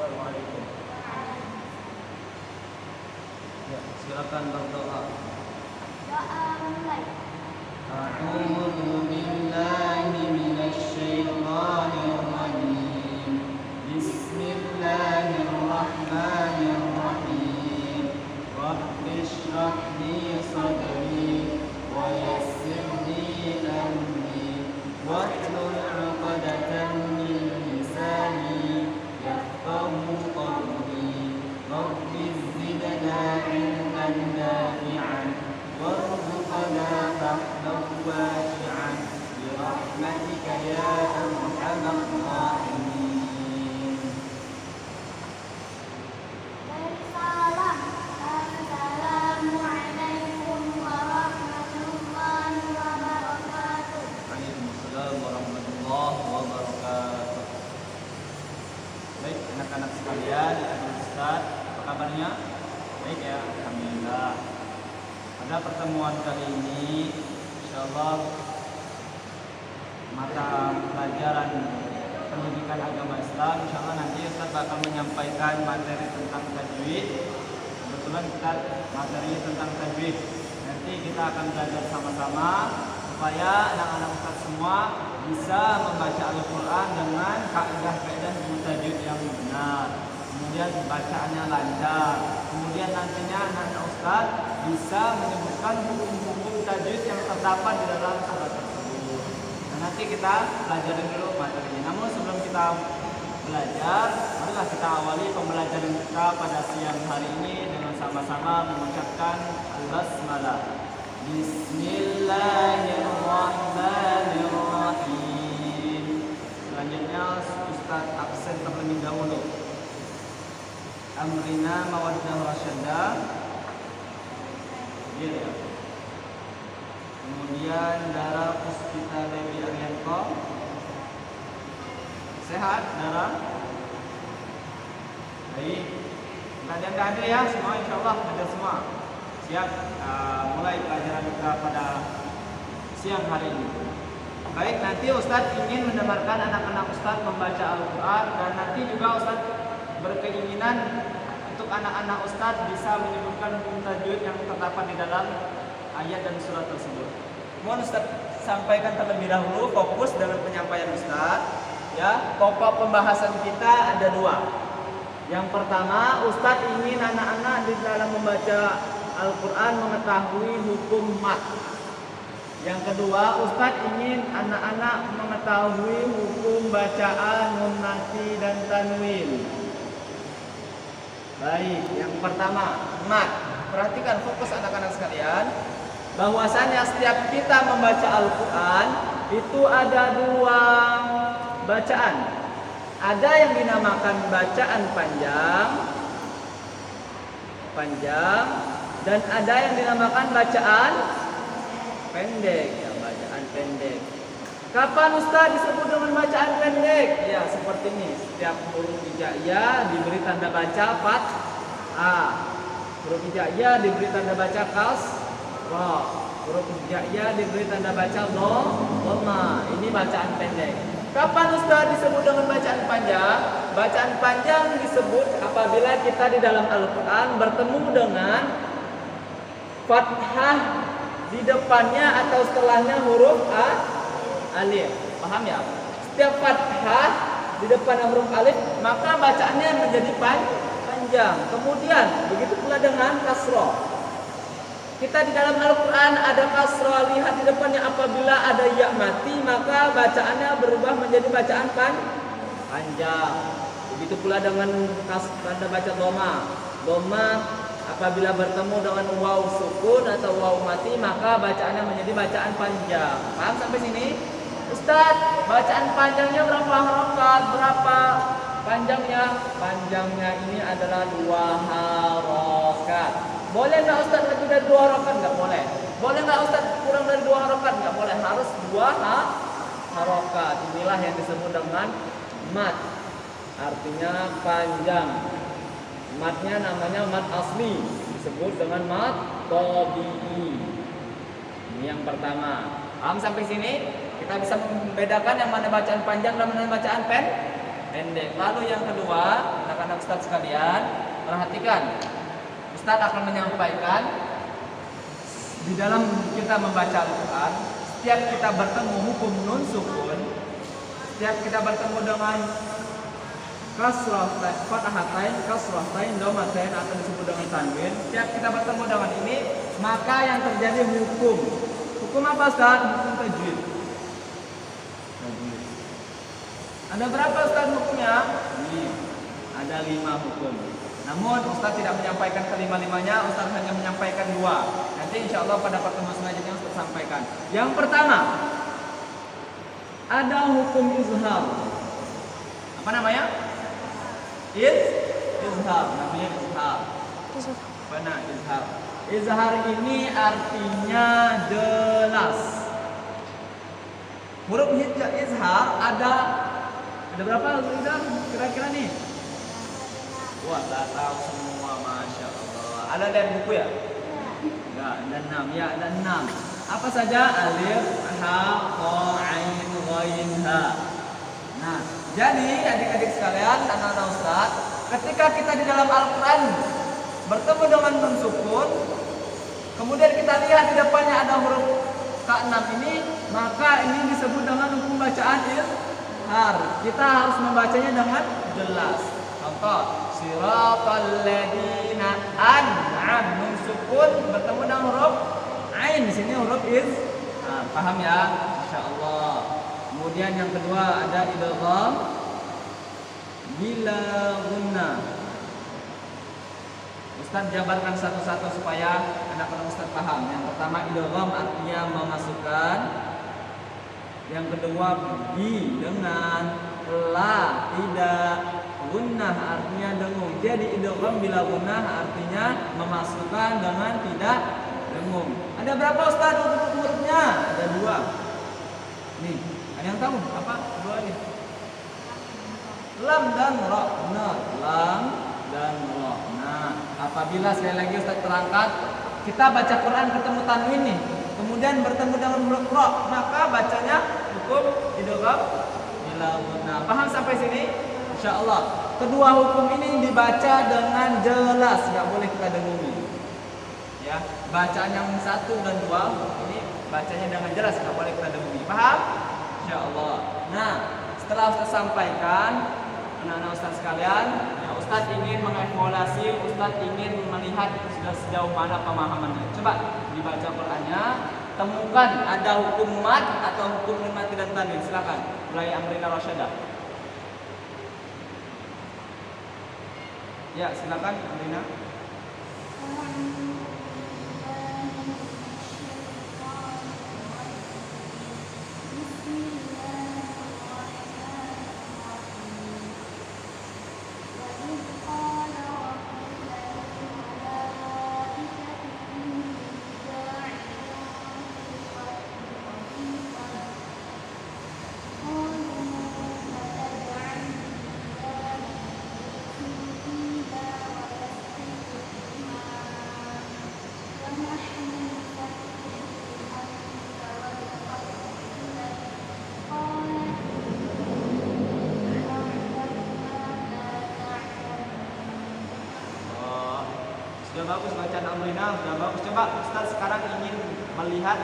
Assalamualaikum. Ya, silakan berdoa. Doa mulai. A'udzu billahi minasy syaithanir rajim. Bismillahirrahmanirrahim. Rabbi shrah li sadri wa yassir li amri wahlul 'uqdatam min lisani yafqahu qawli. Rabbi zidna 'ilman nafi'an warzuqna fahman wasi'an birahmatika ya arhamar rahimin. Dari salam. Assalamualaikum warahmatullahi wabarakatuh. Waalaikumsalam warahmatullahi wabarakatuh. Baik, anak-anak sekalian, Ustaz, apa kabarnya? Baik ya, alhamdulillah. Pada pertemuan kali ini, insyaallah mata pelajaran pendidikan agama Islam, insyaallah nanti Ustaz bakal menyampaikan materi tentang tajwid. Kebetulan kita materinya tentang tajwid. Nanti kita akan belajar sama-sama supaya anak-anak Ustaz semua bisa membaca Al-Quran dengan kaidah-kaidah tajwid yang benar. Kemudian bacaannya lancar. Kemudian nantinya anak-anak Ustaz bisa menyebutkan hukum-hukum tajwid yang terdapat di dalam surat tersebut. Nah, nanti kita pelajari dulu materinya. Namun sebelum kita belajar, marilah kita awali pembelajaran kita pada siang hari ini dengan sama-sama mengucapkan al-basmalah. Bismillahirrahmanirrahim. Selanjutnya Ustaz absen terlebih dahulu. Amrina mawaddah rasyada. Ya. Kemudian Dara Puspita Dewi Arianto. Sehat, Dara? Baik. Kita ada hadir ya semua, insyaallah hadir semua. Siap mulai pelajaran kita pada siang hari ini. Baik, nanti Ustadz ingin mendengarkan anak-anak Ustadz membaca Al-Quran. Dan nanti juga Ustadz berkeinginan untuk anak-anak Ustadz bisa menyebutkan hukum tajwid yang terdapat di dalam ayat dan surat tersebut. Mohon Ustadz sampaikan terlebih dahulu fokus dalam penyampaian Ustadz. Ya, pokok pembahasan kita ada dua. Yang pertama, Ustadz ingin anak-anak di dalam membaca Al-Quran mengetahui hukum mat. Yang kedua, Ustadz ingin anak-anak mengetahui hukum bacaan nun nasi dan tanwin. Baik, yang pertama, mat. Perhatikan fokus anak-anak sekalian, bahwasannya setiap kita membaca Al-Quran itu ada dua bacaan. Ada yang dinamakan bacaan panjang, dan ada yang dinamakan bacaan pendek, ya, bacaan pendek. Kapan Ustaz disebut dengan bacaan pendek? Ya, seperti ini. Setiap huruf hijaiyah diberi tanda baca fathah. Huruf hijaiyah diberi tanda baca kasrah. Huruf hijaiyah diberi tanda baca dhamma. Ini bacaan pendek. Kapan Ustaz disebut dengan bacaan panjang? Bacaan panjang disebut apabila kita di dalam Al-Quran bertemu dengan fathah di depannya atau setelahnya huruf alif. Paham ya? Setiap fathah di depan huruf alif, maka bacaannya menjadi panjang. Kemudian begitu pula dengan kasroh. Kita di dalam Al-Quran ada kasroh, lihat di depannya apabila ada ya mati, maka bacaannya berubah menjadi bacaan panjang. Begitu pula dengan tanda baca dhamma apabila bertemu dengan waw sukun atau waw mati, maka bacaannya menjadi bacaan panjang. Paham sampai sini? Ustaz, bacaan panjangnya berapa harokat? Berapa panjangnya? Panjangnya ini adalah 2 harokat. Boleh nggak Ustaz lebih dari 2 harokat? Nggak boleh. Boleh nggak Ustaz kurang dari 2 harokat? Nggak boleh. Harus 2 harokat. Inilah yang disebut dengan mat. Artinya panjang. Matnya namanya mat asli, disebut dengan mat tabi'i. Ini yang pertama. Paham sampai sini? Kita bisa membedakan yang mana bacaan panjang dan mana bacaan pendek. Lalu yang kedua, anak-anak Ustadz sekalian, perhatikan. Ustadz akan menyampaikan di dalam kita membaca Al-Quran, setiap kita bertemu hukum nun sukun, setiap kita bertemu dengan kasrah, fathatain, kasratain, dhammatain atau disebut dengan tanwin, setiap kita bertemu dengan ini, maka yang terjadi hukum. Hukum apa Ustaz? Hukum tajwid. Ada berapa Ustaz hukumnya? Ini ada 5 hukum. Namun Ustaz tidak menyampaikan kelima-limanya, Ustaz hanya menyampaikan 2. Nanti insya Allah pada pertemuan selanjutnya Ustaz sampaikan. Yang pertama, ada hukum izhar. Apa namanya? Izhar. Namanya izhar. Benar, izhar. Izhar ini artinya jelas. Huruf izhar ada berapa izhar kira-kira nih? Wah, tak tahu semua, masya Allah. Ada dari buku ya? Enggak, ada 6 ya, ada 6. Apa saja? Alif, ha, kha, ain, ghain, ha. Nah, jadi adik-adik sekalian, anak-anak Ustaz, ketika kita di dalam Al-Quran bertemu dengan nun sukun, kemudian kita lihat di depannya ada huruf K6 ini, maka ini disebut dengan hukum bacaan izhar. Kita harus membacanya dengan jelas. Contoh, siratal ladzina an'am, nun sukun bertemu dengan huruf ain, di sini huruf izhar. Paham ya? Insyaallah. Kemudian yang kedua ada idgham bila gunnah. Ustaz jabarkan satu-satu supaya anak-anak Ustaz paham. Yang pertama idgham artinya memasukkan. Yang kedua bi dengan, la tidak, gunnah artinya dengung. Jadi idgham bila gunnah artinya memasukkan dengan tidak dengung. Ada berapa Ustaz hurufnya? Ada 2. Nih, ada yang tahu apa? 2 nih. Lam dan ra. Benar, lam dan ra. Nah, apabila sekali lagi Ustaz terangkat, kita baca Quran ketemu tanwin nih, kemudian bertemu dengan huruf ra, maka bacanya hukum idgham bila gunnah. Paham sampai sini? Insyaallah. Kedua hukum ini dibaca dengan jelas, nggak boleh kita dengungi. Ya, bacaan yang 1 dan 2 ini bacanya dengan jelas, nggak boleh kita dengungi. Paham? Insyaallah. Nah, setelah Ustaz sampaikan, anak-anak Ustaz sekalian, ya Ustaz ingin mengevaluasi, Ustaz ingin melihat sudah sejauh mana pemahamannya. Coba dibaca Qur'annya, temukan ada hukum mad atau hukum nun mati dan tanwin. Silakan. Mulai Amrina Rasyadah. Ya, silakan Amrina. Sudah bagus bacaan Amrina, sudah bagus. Coba Ustaz sekarang ingin melihat,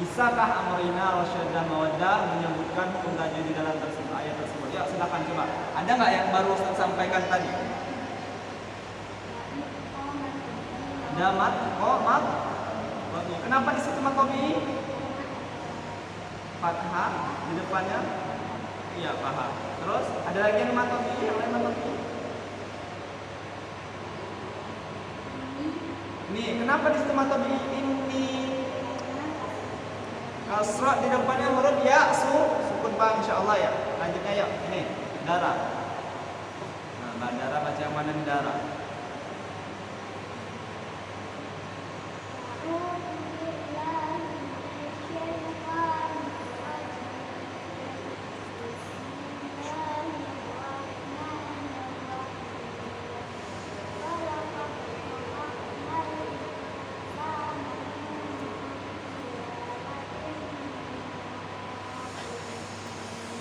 bisakah Amrina Rasyadah Mawaddah menyebutkan hukum tajwid di dalam ayat tersebut? Ya, silakan coba. Ada nggak yang baru Ustaz sampaikan tadi? Ada mat, mat. Kenapa di situ matobi? Fathah di depannya? Iya, paham. Terus ada lagi yang matobi, yang lain matobi? Nih, kenapa di situ matobi ini? Kasrah di depannya huruf ya, sukun bang, insyaallah ya. Lanjutnya yuk, ini darah. Nah, bandara baca yang mana nih darah?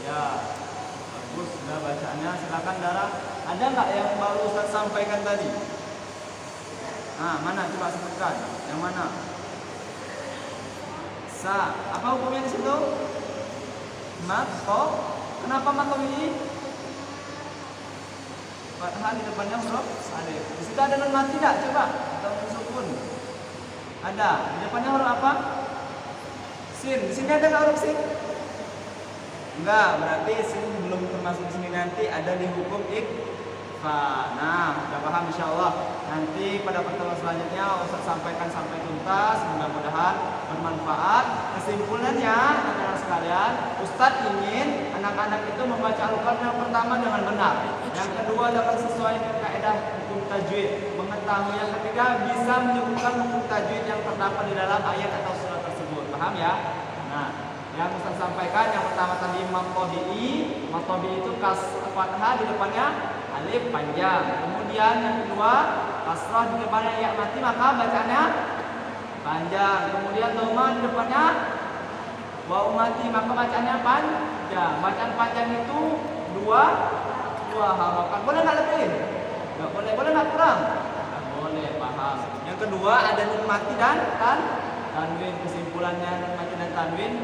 Ya, bagus. Sudah bacaannya, silakan Dara. Ada nggak yang baru Ustaz sampaikan tadi? Nah, mana coba sebutkan. Yang mana? Sa. Apa hukumnya di situ? Mako. Kenapa mako ini? Fathah di depannya huruf alif. Di situ ada nun mati tidak? Coba. Atau nun sukun? Ada. Di depannya huruf apa? Sin. Di sini ada nggak huruf sin? Enggak. Berarti sin belum termasuk di sini, nanti ada di hukum ikfa. Nah, sudah paham insyaallah. Nanti pada pertemuan selanjutnya Ustaz sampaikan sampai tuntas, mudah-mudahan bermanfaat. Kesimpulannya, anak-anak sekalian, Ustaz ingin anak-anak itu membaca Al-Quran yang pertama dengan benar, yang kedua dapat sesuai dengan kaidah hukum tajwid, mengetahui yang ketiga bisa menyebutkan hukum tajwid yang terdapat di dalam ayat atau surat tersebut. Paham ya? Nah, yang Ustaz sampaikan yang pertama tadi matobi itu fathah di depannya alif panjang. Kemudian yang kedua kasrah di depannya ya mati, maka bacanya panjang. Kemudian doma di depannya waw mati, maka bacanya panjang. Bacaan panjang itu dua harokat. Boleh nggak lebih? Nggak boleh. Boleh nggak kurang? Nggak boleh. Paham. Yang kedua ada nun mati dan tanwin. Kesimpulannya nun mati dan tanwin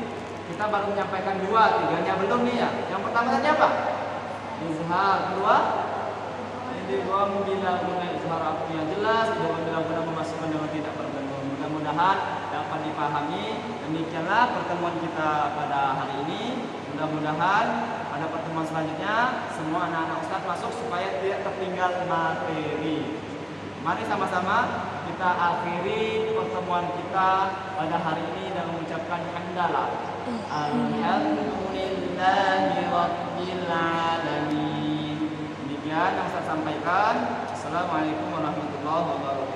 kita baru menyampaikan dua, tiganya belum nih ya. Yang pertama tadi apa? Izhar. Kedua idgham bila guna izhar aku yang jelas, idgham bila guna memasukkan dengan tidak berbentuk. Mudah-mudahan dapat dipahami. Demikianlah pertemuan kita pada hari ini. Mudah-mudahan pada pertemuan selanjutnya semua anak-anak Ustaz masuk supaya tidak tertinggal materi. Mari sama-sama kita akhiri pertemuan kita pada hari ini dengan mengucapkan hamdalah. Alhamdulillahi rabbil alamin. Demikian yang saya sampaikan. Assalamualaikum warahmatullahi wabarakatuh.